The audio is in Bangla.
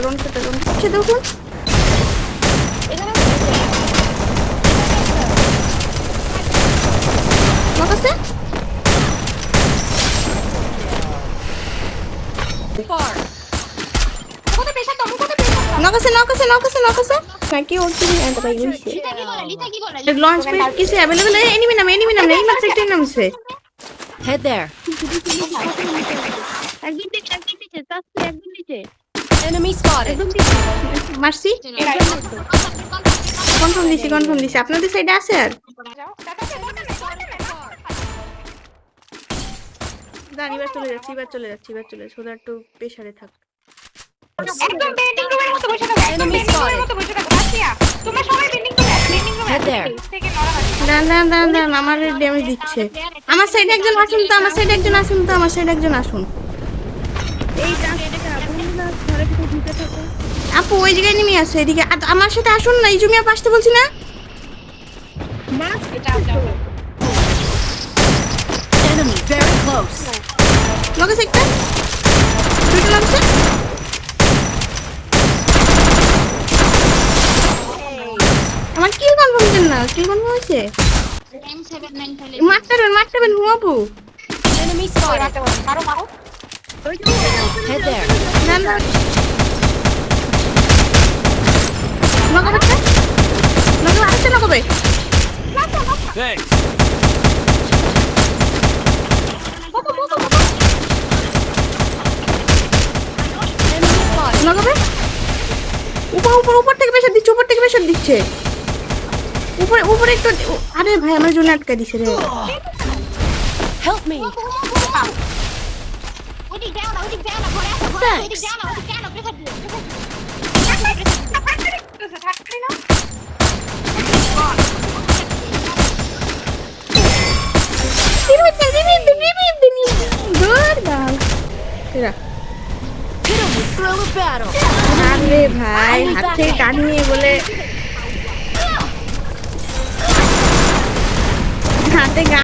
দেখুন নাকি ওর কি এত ভাই হইছে লঞ্চ প্যাড কিছু अवेलेबल है एनिमी नाम नहीं मात्र একটা নামছে Head there. একদম নিচে চাচ্ছি একদম নিচে Enemy spotted. মারছি কনফার্ম দিছি আপনাদের সাইডে আছে আর দাঁড়ি এবার চলে যাচ্ছি সোদা একটু প্রেসারে থাক একদম বেন্ডিং রুমের মতো বসে থাকো একদম বেন্ডিং রুমের মতো বসে থাকো আসিয়া তোমরা সবাই বেন্ডিং রুমে Head there. থেকে লড়া আছে দাঁড়ান আমার ড্যামেজ দিচ্ছে আমার সাইডে একজন আসুন এই টাস্কটা আপনারা ঘরে থেকে ঢুকে থাকো আপু ওই জায়গায় নেমে আছে এদিকে আমার সাথে আসুন না এই জমি আপু আসতে বলছি না মাছ যাও Enemy very close. লগে একটা দুটো লাগছে আমার কিল কনফার্ম দেন না কিল কনফার্ম হয়েছে M79 ফেলে মারতেবেন হুয়াবু Enemy spotted. মারো Head there. না লগে আসছে না কবে Thanks. Enemy spotted. লগাবে উপর থেকে প্রেসার দিচ্ছে উপরে একটু আরে ভাই আমার জন্য আটকা দিছে রে Help me. ওদিক যাও না ঘরে আসো ওদিক যাও না প্রেসার দিও থাকলি না Hit him with thrill of battle. আরে ভাই হাত থেকে টানিয়ে বলে হাতে